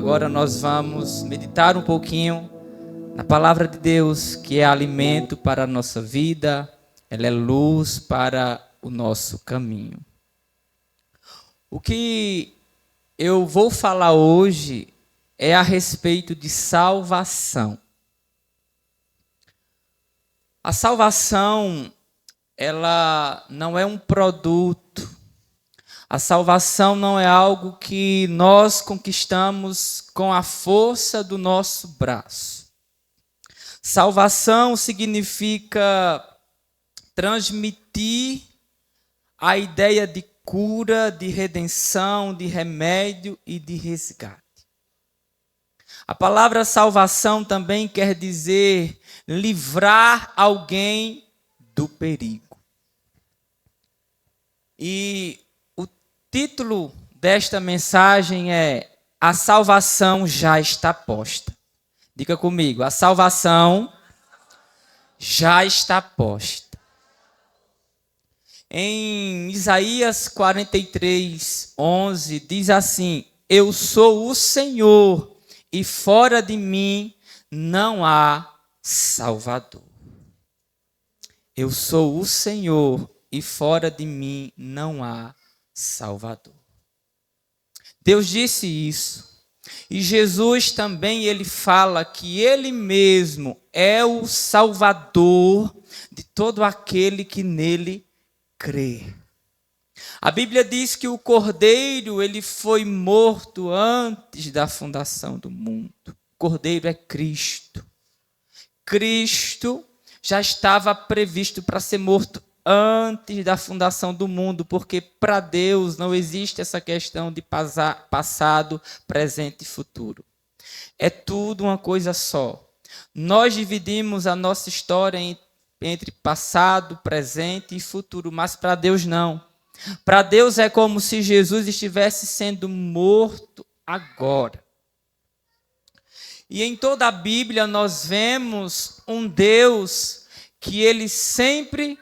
Agora nós vamos meditar um pouquinho na palavra de Deus, que é alimento para a nossa vida, ela é luz para o nosso caminho. O que eu vou falar hoje é a respeito de salvação. A salvação, ela não é um produto. A salvação não é algo que nós conquistamos com a força do nosso braço. Salvação significa transmitir a ideia de cura, de redenção, de remédio e de resgate. A palavra salvação também quer dizer livrar alguém do perigo. E o título desta mensagem é: A salvação já está posta. Diga comigo, a salvação já está posta. Em Isaías 43:11 diz assim: Eu sou o Senhor e fora de mim não há Salvador. Eu sou o Senhor e fora de mim não há Salvador. Deus disse isso. E Jesus também, ele fala que ele mesmo é o Salvador de todo aquele que nele crê. A Bíblia diz que o Cordeiro, ele foi morto antes da fundação do mundo. O Cordeiro é Cristo. Cristo já estava previsto para ser morto antes da fundação do mundo, porque para Deus não existe essa questão de passado, presente e futuro. É tudo uma coisa só. Nós dividimos a nossa história entre passado, presente e futuro, mas para Deus não. Para Deus é como se Jesus estivesse sendo morto agora. E em toda a Bíblia nós vemos um Deus que ele sempre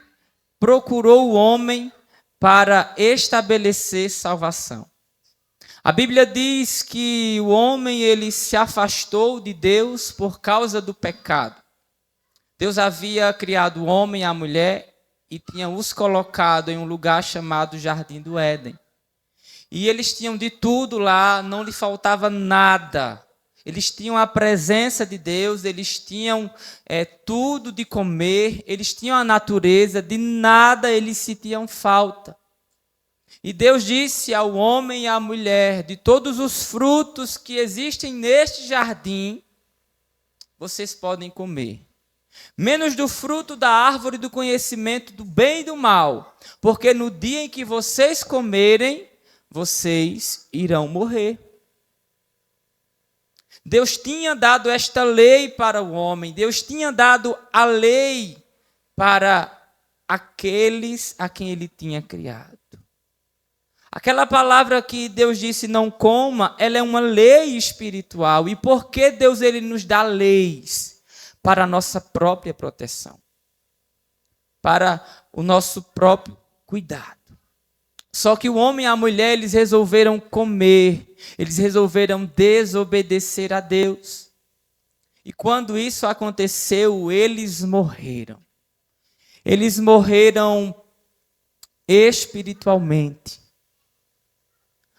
procurou o homem para estabelecer salvação. A Bíblia diz que o homem ele se afastou de Deus por causa do pecado. Deus havia criado o homem e a mulher e tinha os colocado em um lugar chamado Jardim do Éden. E eles tinham de tudo lá, não lhe faltava nada. Eles tinham a presença de Deus, eles tinham tudo de comer, eles tinham a natureza, de nada eles sentiam falta. E Deus disse ao homem e à mulher: de todos os frutos que existem neste jardim, vocês podem comer. Menos do fruto da árvore do conhecimento do bem e do mal, porque no dia em que vocês comerem, vocês irão morrer. Deus tinha dado esta lei para o homem, Deus tinha dado a lei para aqueles a quem ele tinha criado. Aquela palavra que Deus disse não coma, ela é uma lei espiritual. E por que Deus ele nos dá leis? Para a nossa própria proteção, para o nosso próprio cuidado. Só que o homem e a mulher, eles resolveram comer, eles resolveram desobedecer a Deus. E quando isso aconteceu, eles morreram. Eles morreram espiritualmente.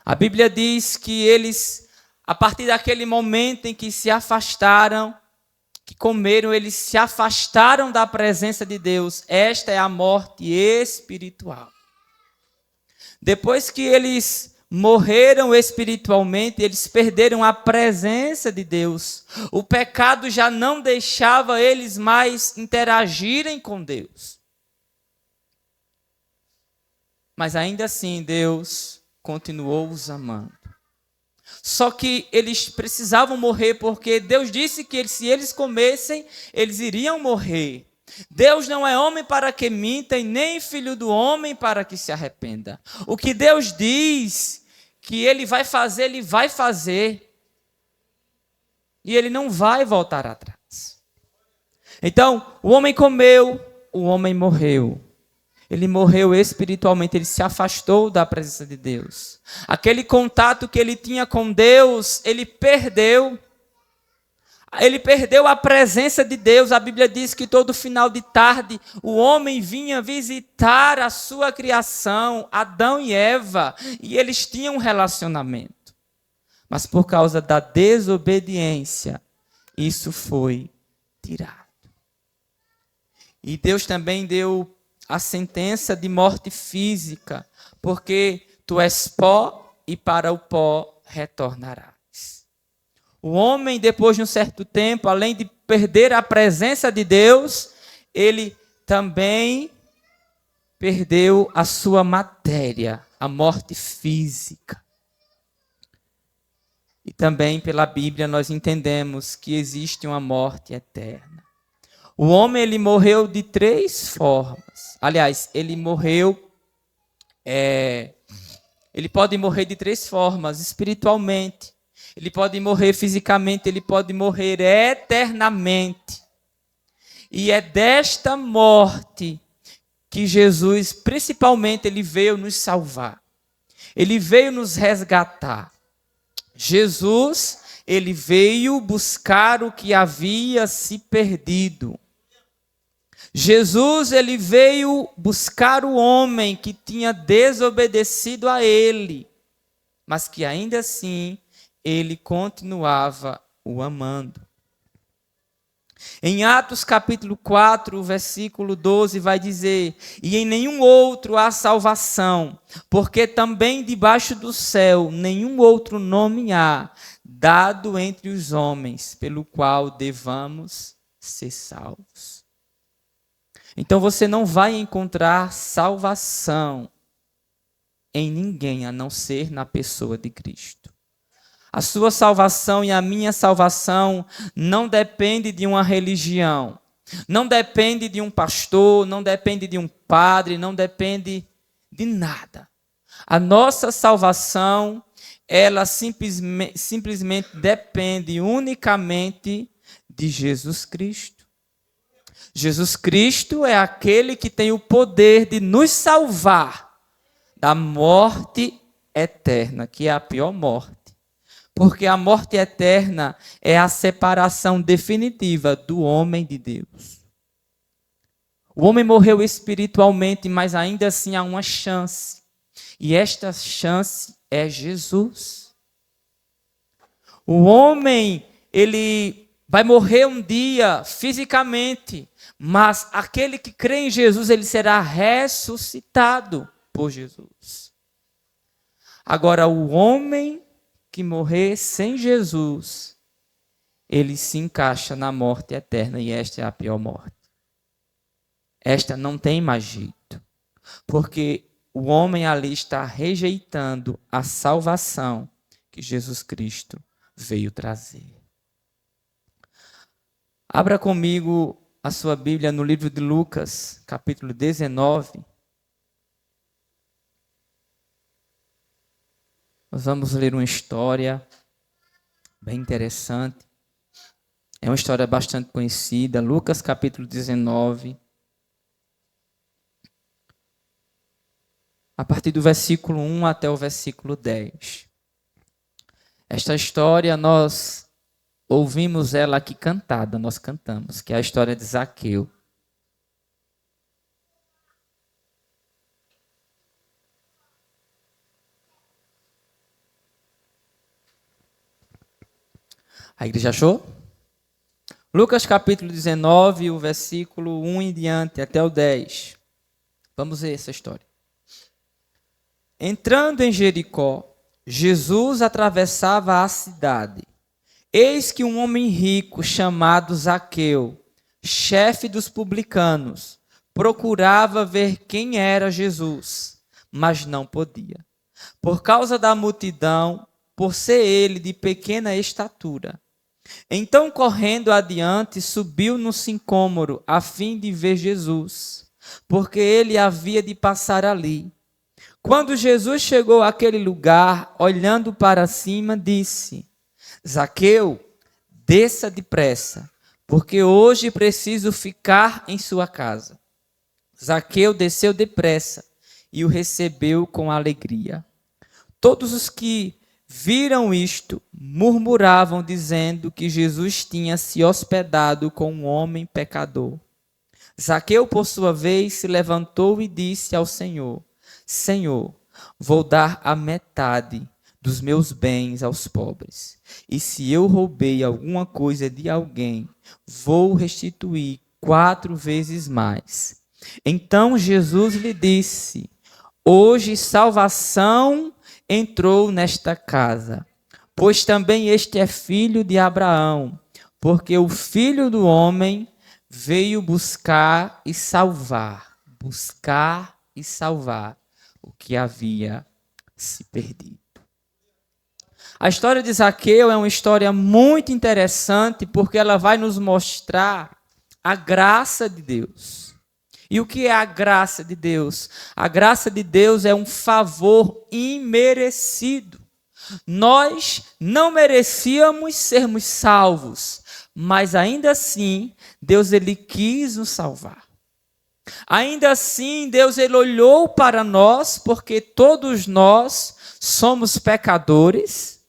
A Bíblia diz que eles, a partir daquele momento em que se afastaram, que comeram, eles se afastaram da presença de Deus. Esta é a morte espiritual. Depois que eles morreram espiritualmente, eles perderam a presença de Deus. O pecado já não deixava eles mais interagirem com Deus. Mas ainda assim, Deus continuou os amando. Só que eles precisavam morrer porque Deus disse que se eles comessem, eles iriam morrer. Deus não é homem para que minta e nem filho do homem para que se arrependa. O que Deus diz que ele vai fazer, ele vai fazer. E ele não vai voltar atrás. Então, o homem comeu, o homem morreu. Ele morreu espiritualmente, ele se afastou da presença de Deus. Aquele contato que ele tinha com Deus, ele perdeu. Ele perdeu a presença de Deus. A Bíblia diz que todo final de tarde o homem vinha visitar a sua criação, Adão e Eva, e eles tinham um relacionamento. Mas por causa da desobediência, isso foi tirado. E Deus também deu a sentença de morte física, porque tu és pó e para o pó retornarás. O homem, depois de um certo tempo, além de perder a presença de Deus, ele também perdeu a sua matéria, a morte física. E também pela Bíblia nós entendemos que existe uma morte eterna. O homem, ele morreu de 3 formas. Aliás, ele pode morrer de 3 formas: espiritualmente, ele pode morrer fisicamente, ele pode morrer eternamente. E é desta morte que Jesus, principalmente, ele veio nos salvar. Ele veio nos resgatar. Jesus, ele veio buscar o que havia se perdido. Jesus, ele veio buscar o homem que tinha desobedecido a ele, mas que ainda assim ele continuava o amando. Em Atos capítulo 4, versículo 12, vai dizer: e em nenhum outro há salvação, porque também debaixo do céu nenhum outro nome há, dado entre os homens, pelo qual devamos ser salvos. Então você não vai encontrar salvação em ninguém, a não ser na pessoa de Cristo. A sua salvação e a minha salvação não depende de uma religião, não depende de um pastor, não depende de um padre, não depende de nada. A nossa salvação, ela simplesmente depende unicamente de Jesus Cristo. Jesus Cristo é aquele que tem o poder de nos salvar da morte eterna, que é a pior morte. Porque a morte eterna é a separação definitiva do homem de Deus. O homem morreu espiritualmente, mas ainda assim há uma chance. E esta chance é Jesus. O homem, ele vai morrer um dia fisicamente, mas aquele que crê em Jesus, ele será ressuscitado por Jesus. Agora, o homem que morrer sem Jesus, ele se encaixa na morte eterna, e esta é a pior morte. Esta não tem mais jeito, porque o homem ali está rejeitando a salvação que Jesus Cristo veio trazer. Abra comigo a sua Bíblia no livro de Lucas, capítulo 19. Nós vamos ler uma história bem interessante. É uma história bastante conhecida. Lucas capítulo 19. A partir do versículo 1 até o versículo 10. Esta história nós ouvimos ela aqui cantada, nós cantamos, que é a história de Zaqueu. A igreja achou? Lucas capítulo 19, o versículo 1 em diante, até o 10. Vamos ver essa história. Entrando em Jericó, Jesus atravessava a cidade. Eis que um homem rico chamado Zaqueu, chefe dos publicanos, procurava ver quem era Jesus, mas não podia, por causa da multidão, por ser ele de pequena estatura. Então, correndo adiante, subiu no sicômoro, a fim de ver Jesus, porque ele havia de passar ali. Quando Jesus chegou àquele lugar, olhando para cima, disse: Zaqueu, desça depressa, porque hoje preciso ficar em sua casa. Zaqueu desceu depressa e o recebeu com alegria. Todos os que viram isto murmuravam, dizendo que Jesus tinha se hospedado com um homem pecador. Zaqueu, por sua vez, se levantou e disse ao Senhor: Senhor, vou dar a metade dos meus bens aos pobres. E se eu roubei alguma coisa de alguém, vou restituir 4 vezes mais. Então Jesus lhe disse: Hoje salvação entrou nesta casa, pois também este é filho de Abraão, porque o Filho do Homem veio buscar e salvar o que havia se perdido. A história de Zaqueu é uma história muito interessante porque ela vai nos mostrar a graça de Deus. E o que é a graça de Deus? A graça de Deus é um favor imerecido. Nós não merecíamos sermos salvos, mas ainda assim, Deus ele quis nos salvar. Ainda assim, Deus ele olhou para nós, porque todos nós somos pecadores.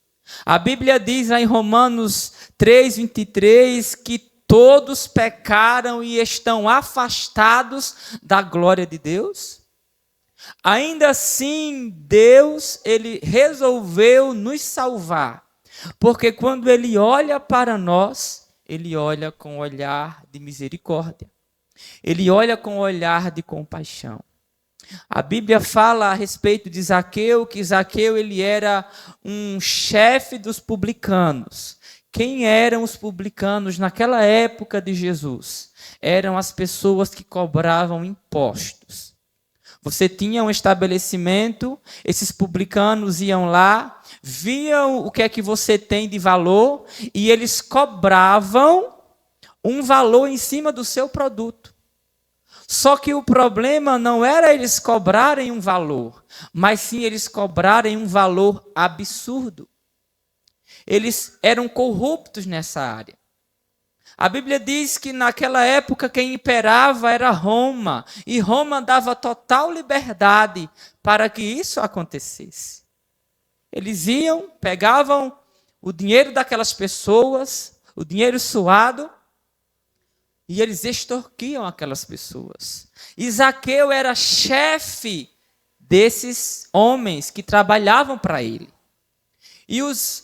A Bíblia diz lá em Romanos 3:23 que todos pecaram e estão afastados da glória de Deus. Ainda assim, Deus ele resolveu nos salvar, porque quando ele olha para nós, ele olha com um olhar de misericórdia. Ele olha com um olhar de compaixão. A Bíblia fala a respeito de Zaqueu, que Zaqueu ele era um chefe dos publicanos. Quem eram os publicanos naquela época de Jesus? Eram as pessoas que cobravam impostos. Você tinha um estabelecimento, esses publicanos iam lá, viam o que é que você tem de valor e eles cobravam um valor em cima do seu produto. Só que o problema não era eles cobrarem um valor, mas sim eles cobrarem um valor absurdo. Eles eram corruptos nessa área. A Bíblia diz que naquela época quem imperava era Roma, e Roma dava total liberdade para que isso acontecesse. Eles iam, pegavam o dinheiro daquelas pessoas, o dinheiro suado, e eles extorquiam aquelas pessoas. E Zaqueu era chefe desses homens que trabalhavam para ele. E os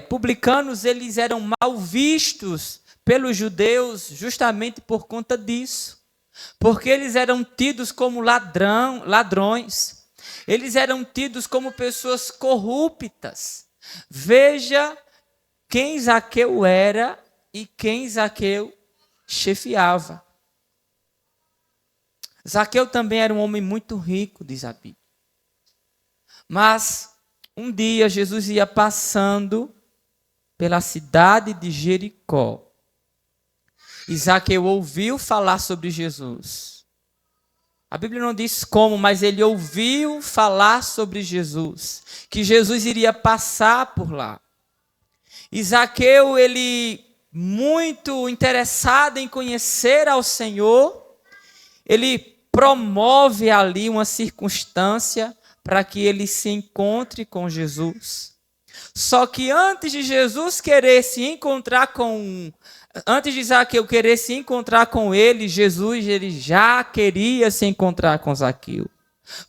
publicanos, eles eram mal vistos pelos judeus justamente por conta disso. Porque eles eram tidos como ladrões. Eles eram tidos como pessoas corruptas. Veja quem Zaqueu era e quem Zaqueu chefiava. Zaqueu também era um homem muito rico, diz a Bíblia. Mas um dia Jesus ia passando pela cidade de Jericó. E Zaqueu ouviu falar sobre Jesus. A Bíblia não diz como, mas ele ouviu falar sobre Jesus, que Jesus iria passar por lá. E Zaqueu, ele muito interessado em conhecer ao Senhor, ele promove ali uma circunstância para que ele se encontre com Jesus. Só que antes de Jesus querer se encontrar antes de Zaqueu querer se encontrar com ele, Jesus ele já queria se encontrar com Zaqueu.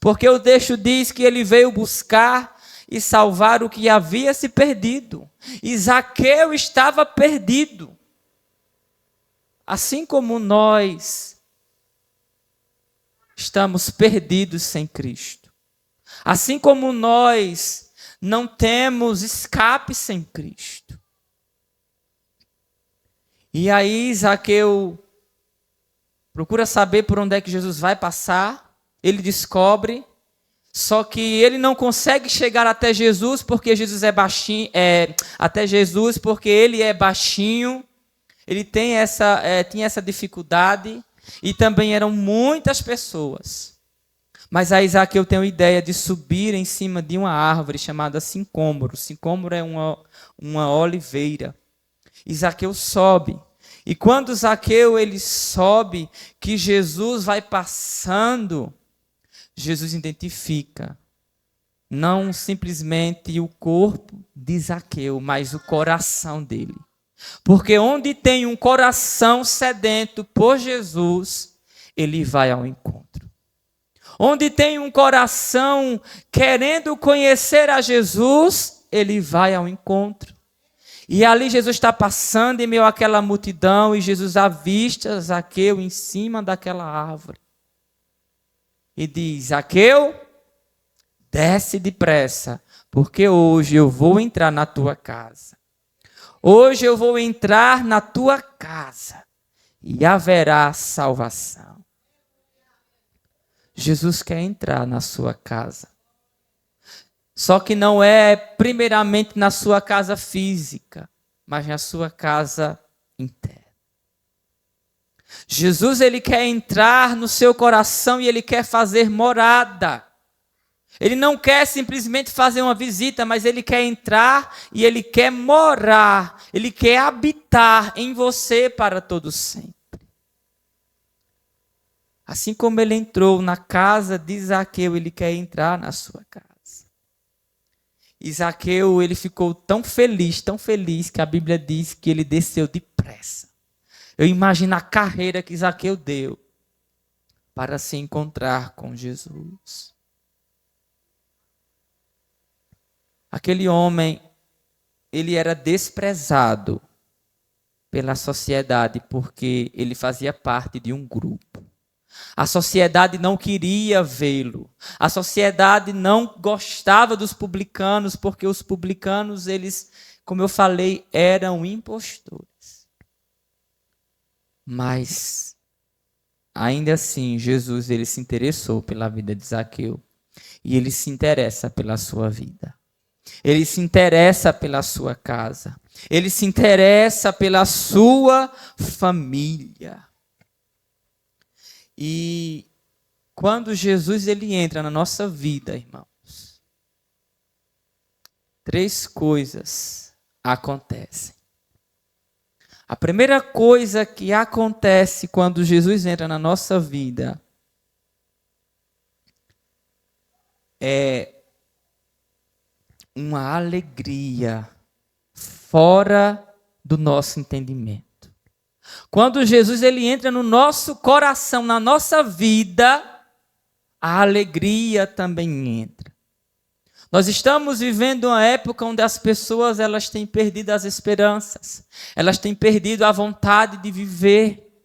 Porque o texto diz que ele veio buscar e salvar o que havia se perdido. E Zaqueu estava perdido. Assim como nós estamos perdidos sem Cristo. Assim como nós não temos escape sem Cristo. E aí Zaqueu procura saber por onde é que Jesus vai passar. Ele descobre, só que ele não consegue chegar até Jesus porque Jesus é baixinho, até Jesus porque ele é baixinho. Ele tinha essa dificuldade e também eram muitas pessoas. Mas aí Zaqueu tem a ideia de subir em cima de uma árvore chamada sicômoro. Sicômoro é uma oliveira. E Zaqueu sobe. E quando Zaqueu ele sobe, que Jesus vai passando, Jesus identifica não simplesmente o corpo de Zaqueu, mas o coração dele. Porque onde tem um coração sedento por Jesus, ele vai ao encontro. Onde tem um coração querendo conhecer a Jesus, ele vai ao encontro. E ali Jesus está passando em meio àquela multidão e Jesus avista Zaqueu em cima daquela árvore. E diz: Zaqueu, desce depressa, porque hoje eu vou entrar na tua casa. Hoje eu vou entrar na tua casa e haverá salvação. Jesus quer entrar na sua casa. Só que não é primeiramente na sua casa física, mas na sua casa interna. Jesus ele quer entrar no seu coração e ele quer fazer morada. Ele não quer simplesmente fazer uma visita, mas ele quer entrar e ele quer morar. Ele quer habitar em você para todo sempre. Assim como ele entrou na casa de Zaqueu, ele quer entrar na sua casa. E Zaqueu, ele ficou tão feliz, que a Bíblia diz que ele desceu depressa. Eu imagino a carreira que Zaqueu deu para se encontrar com Jesus. Aquele homem, ele era desprezado pela sociedade porque ele fazia parte de um grupo. A sociedade não queria vê-lo. A sociedade não gostava dos publicanos porque os publicanos, eles, como eu falei, eram impostores. Mas, ainda assim, Jesus ele se interessou pela vida de Zaqueu e ele se interessa pela sua vida. Ele se interessa pela sua casa. Ele se interessa pela sua família. E quando Jesus ele entra na nossa vida, irmãos, 3 coisas acontecem. A primeira coisa que acontece quando Jesus entra na nossa vida é uma alegria fora do nosso entendimento. Quando Jesus ele entra no nosso coração, na nossa vida, a alegria também entra. Nós estamos vivendo uma época onde as pessoas elas têm perdido as esperanças, elas têm perdido a vontade de viver,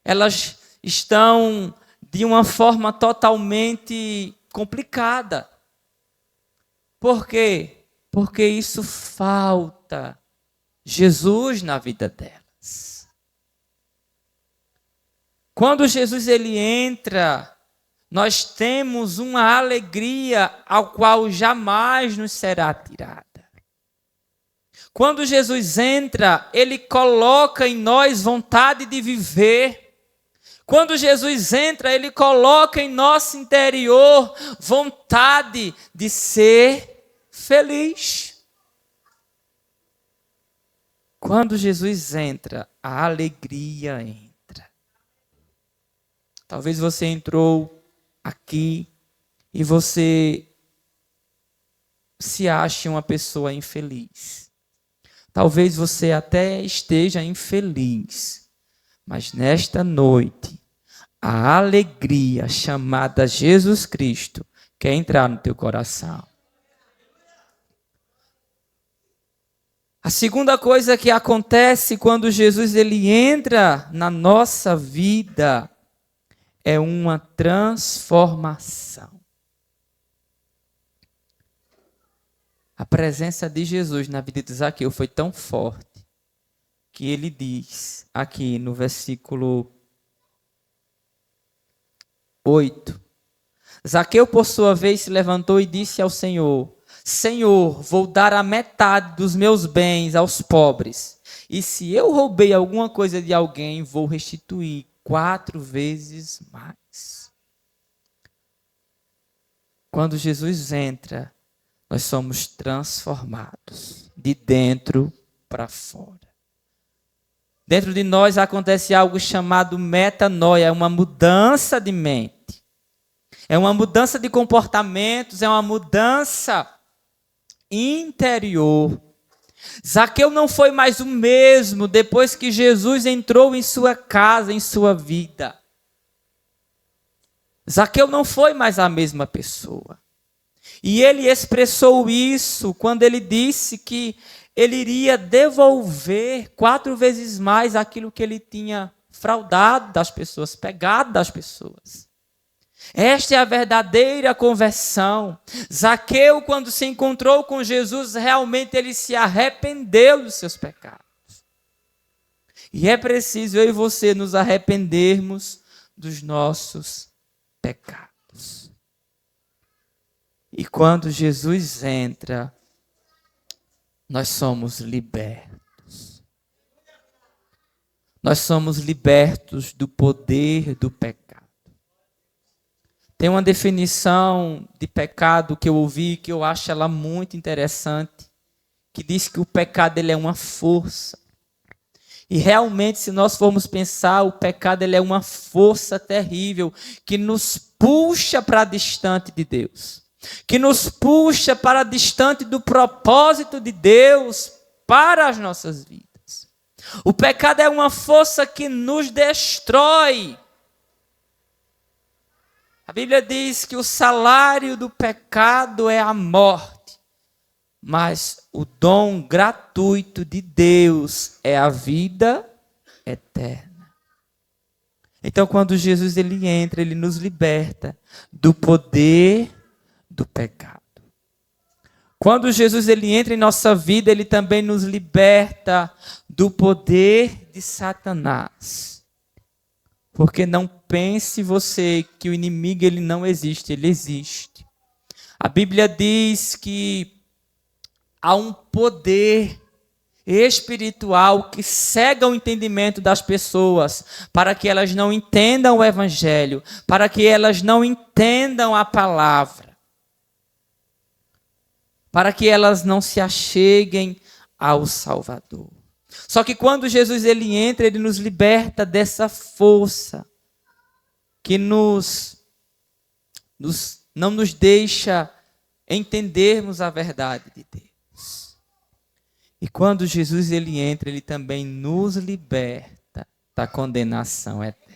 elas estão de uma forma totalmente complicada. Por quê? Porque isso falta Jesus na vida delas. Quando Jesus ele entra, nós temos uma alegria ao qual jamais nos será tirada. Quando Jesus entra, ele coloca em nós vontade de viver. Quando Jesus entra, ele coloca em nosso interior vontade de ser feliz. Quando Jesus entra, a alegria entra. Talvez você entrou aqui e você se ache uma pessoa infeliz. Talvez você até esteja infeliz, mas nesta noite, a alegria chamada Jesus Cristo quer entrar no teu coração. A segunda coisa que acontece quando Jesus ele entra na nossa vida é uma transformação. A presença de Jesus na vida de Zaqueu foi tão forte que ele diz aqui no versículo 8. Zaqueu, por sua vez, se levantou e disse ao Senhor: Senhor, vou dar a metade dos meus bens aos pobres. E se eu roubei alguma coisa de alguém, vou restituir 4 vezes mais. Quando Jesus entra, nós somos transformados de dentro para fora. Dentro de nós acontece algo chamado metanoia, é uma mudança de mente. É uma mudança de comportamentos, é uma mudança interior. Zaqueu não foi mais o mesmo depois que Jesus entrou em sua casa, em sua vida. Zaqueu não foi mais a mesma pessoa. E ele expressou isso quando ele disse que ele iria devolver 4 vezes mais aquilo que ele tinha fraudado das pessoas, pegado das pessoas. Esta é a verdadeira conversão. Zaqueu, quando se encontrou com Jesus, realmente ele se arrependeu dos seus pecados. E é preciso eu e você nos arrependermos dos nossos pecados. E quando Jesus entra, nós somos libertos. Nós somos libertos do poder do pecado. Tem uma definição de pecado que eu ouvi, que eu acho ela muito interessante, que diz que o pecado ele é uma força. E realmente, se nós formos pensar, o pecado ele é uma força terrível que nos puxa para distante de Deus, que nos puxa para distante do propósito de Deus para as nossas vidas. O pecado é uma força que nos destrói. A Bíblia diz que o salário do pecado é a morte, mas o dom gratuito de Deus é a vida eterna. Então, quando Jesus ele entra, ele nos liberta do poder do pecado. Quando Jesus ele entra em nossa vida, ele também nos liberta do poder de Satanás. Porque não pense você que o inimigo ele não existe, ele existe. A Bíblia diz que há um poder espiritual que cega o entendimento das pessoas, para que elas não entendam o Evangelho, para que elas não entendam a palavra, para que elas não se acheguem ao Salvador. Só que quando Jesus ele entra, ele nos liberta dessa força que não nos deixa entendermos a verdade de Deus. E quando Jesus ele entra, ele também nos liberta da condenação eterna.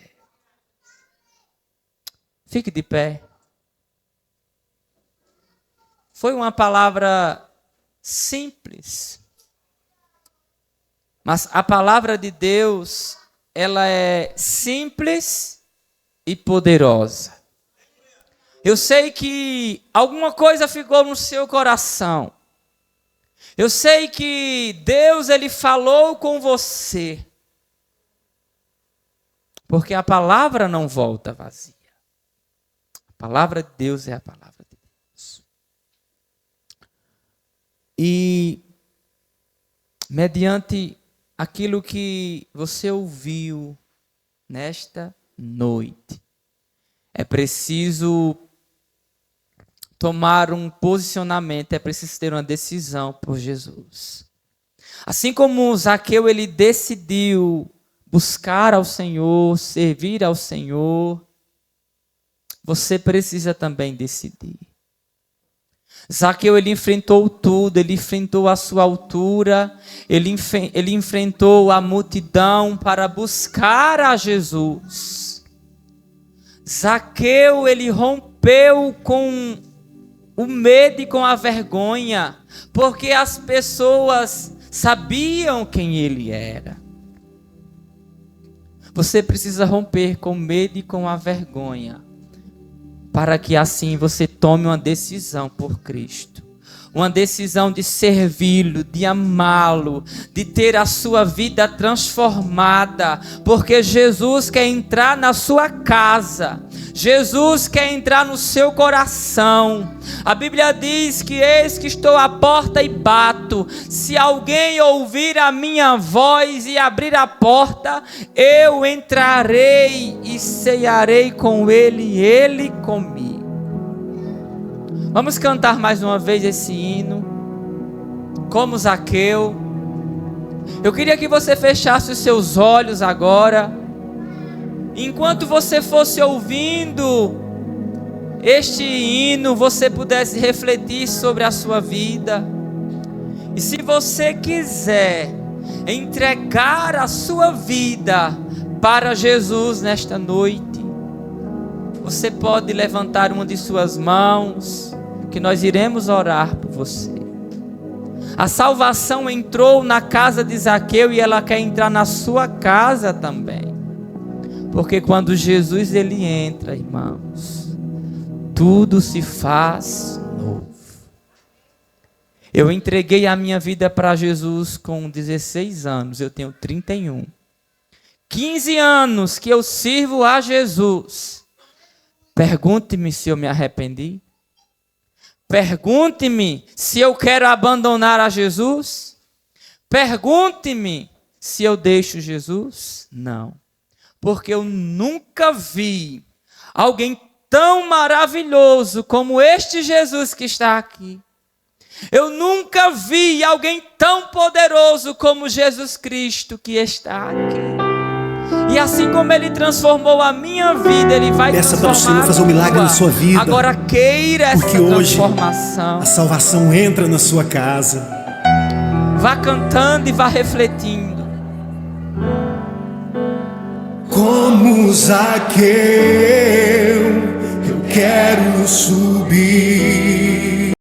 Fique de pé. Foi uma palavra simples. Mas a palavra de Deus, ela é simples e poderosa. Eu sei que alguma coisa ficou no seu coração. Eu sei que Deus, ele falou com você. Porque a palavra não volta vazia. A palavra de Deus é a palavra de Deus. E, mediante aquilo que você ouviu nesta noite, é preciso tomar um posicionamento, é preciso ter uma decisão por Jesus. Assim como Zaqueu ele decidiu buscar ao Senhor, servir ao Senhor, você precisa também decidir. Zaqueu ele enfrentou tudo, ele enfrentou a sua altura, ele enfrentou a multidão para buscar a Jesus. Zaqueu ele rompeu com o medo e com a vergonha, porque as pessoas sabiam quem ele era. Você precisa romper com o medo e com a vergonha, para que assim você tome uma decisão por Cristo. Uma decisão de servi-lo, de amá-lo, de ter a sua vida transformada. Porque Jesus quer entrar na sua casa. Jesus quer entrar no seu coração. A Bíblia diz que eis que estou à porta e bato. Se alguém ouvir a minha voz e abrir a porta, eu entrarei e cearei com ele e ele comigo. Vamos cantar mais uma vez esse hino, como Zaqueu. Eu queria que você fechasse os seus olhos agora. Enquanto você fosse ouvindo este hino, você pudesse refletir sobre a sua vida. E se você quiser entregar a sua vida para Jesus nesta noite, você pode levantar uma de suas mãos, que nós iremos orar por você. A salvação entrou na casa de Zaqueu e ela quer entrar na sua casa também. Porque quando Jesus ele entra, irmãos, tudo se faz novo. Eu entreguei a minha vida para Jesus com 16 anos, eu tenho 31. 15 anos que eu sirvo a Jesus. Pergunte-me se eu me arrependi. Pergunte-me se eu quero abandonar a Jesus. Pergunte-me se eu deixo Jesus. Não. Porque eu nunca vi alguém tão maravilhoso como este Jesus que está aqui. Eu nunca vi alguém tão poderoso como Jesus Cristo que está aqui. E assim como Ele transformou a minha vida, Ele vai transformar para o Senhor fazer um milagre na sua vida. Agora queira essa transformação. Hoje a salvação entra na sua casa. Vá cantando e vá refletindo. Como Zaqueu, eu quero subir